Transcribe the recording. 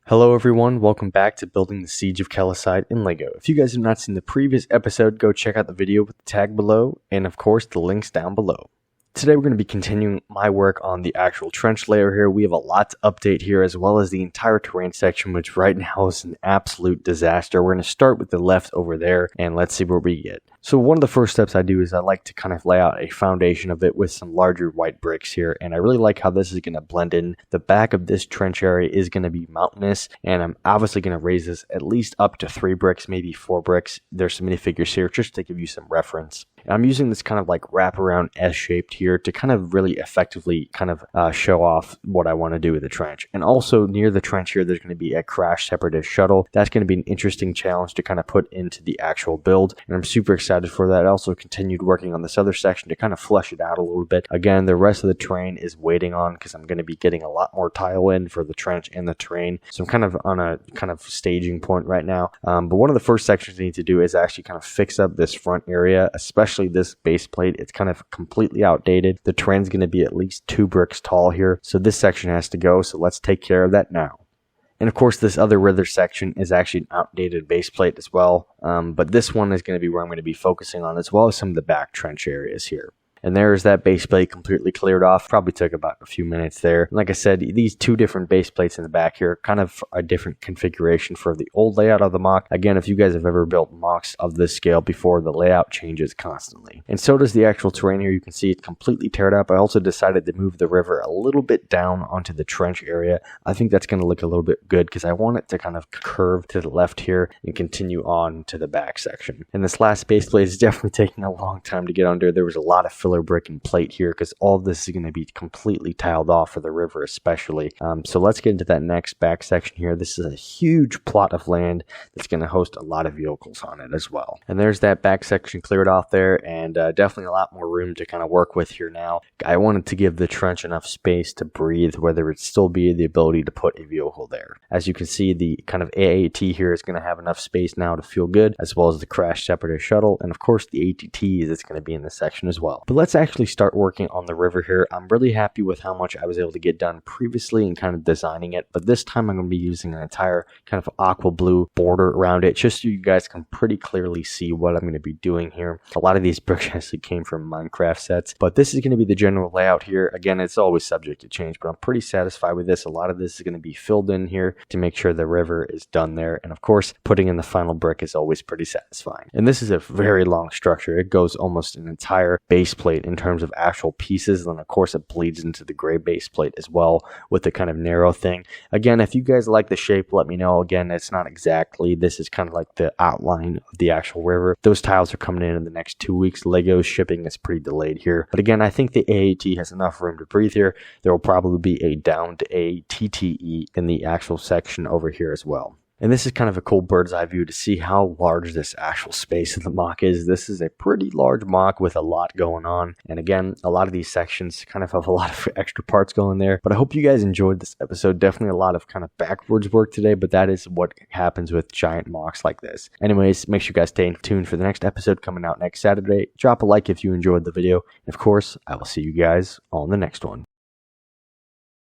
Hello everyone, welcome back to building the Siege of Kelisite in LEGO. If you guys have not seen the previous episode, go check out the video with the tag below, and of course the links down below. Today we're going to be continuing my work on the actual trench layer here. We have a lot to update here, as well as the entire terrain section, which right now is an absolute disaster. We're going to start with the left over there, and let's see where we get. So one of the first steps I do is I like to kind of lay out a foundation of it with some larger white bricks here, and I really like how this is going to blend in. The back of this trench area is going to be mountainous, and I'm obviously going to raise this at least up to 3 bricks, maybe 4 bricks. There's some minifigures here just to give you some reference. And I'm using this kind of like wraparound S-shaped here to kind of really effectively kind of show off what I want to do with the trench. And also near the trench here, there's going to be a crash separatist shuttle. That's going to be an interesting challenge to kind of put into the actual build, and I'm super excited for that. I also continued working on this other section to kind of flesh it out a little bit. Again, the rest of the terrain is waiting on because I'm going to be getting a lot more tile in for the trench and the terrain. So I'm kind of on a kind of staging point right now. But one of the first sections I need to do is actually kind of fix up this front area, especially this base plate. It's kind of completely outdated. The terrain's going to be at least 2 bricks tall here, so this section has to go. So let's take care of that now. And of course, this other river section is actually an outdated base plate as well. But this one is going to be where I'm going to be focusing on, as well as some of the back trench areas here. And there's that base plate completely cleared off. Probably took about a few minutes there. And like I said, these 2 different base plates in the back here, kind of a different configuration for the old layout of the mock. Again, if you guys have ever built mocks of this scale before, the layout changes constantly. And so does the actual terrain here. You can see it's completely teared up. I also decided to move the river a little bit down onto the trench area. I think that's going to look a little bit good because I want it to kind of curve to the left here and continue on to the back section. And this last base plate is definitely taking a long time to get under. There was a lot of filler brick and plate here because all of this is going to be completely tiled off for the river especially. So let's get into that next back section here. This is a huge plot of land that's going to host a lot of vehicles on it as well. And there's that back section cleared off there, and definitely a lot more room to kind of work with here now. I wanted to give the trench enough space to breathe, whether it still be the ability to put a vehicle there. As you can see, the kind of AAT here is going to have enough space now to feel good, as well as the crash separatist shuttle, and of course the ATT that's going to be in this section as well. But let's actually start working on the river here. I'm really happy with how much I was able to get done previously and kind of designing it, but this time I'm going to be using an entire kind of aqua blue border around it, just so you guys can pretty clearly see what I'm going to be doing here. A lot of these bricks actually came from Minecraft sets, but this is going to be the general layout here. Again, it's always subject to change, but I'm pretty satisfied with this. A lot of this is going to be filled in here to make sure the river is done there, and of course putting in the final brick is always pretty satisfying. And this is a very long structure. It goes almost an entire base plate in terms of actual pieces, and then of course it bleeds into the gray base plate as well with the kind of narrow thing. Again, if you guys like the shape, let me know. Again, it's not exactly, this is kind of like the outline of the actual river. Those tiles are coming in the next 2 weeks. Lego's shipping is pretty delayed here, but again, I think the AAT has enough room to breathe here. There will probably be a down to a TTE in the actual section over here as well. And this is kind of a cool bird's eye view to see how large this actual space of the mock is. This is a pretty large mock with a lot going on. And again, a lot of these sections kind of have a lot of extra parts going there. But I hope you guys enjoyed this episode. Definitely a lot of kind of backwards work today, but that is what happens with giant mocks like this. Anyways, make sure you guys stay tuned for the next episode coming out next Saturday. Drop a like if you enjoyed the video. And of course, I will see you guys on the next one.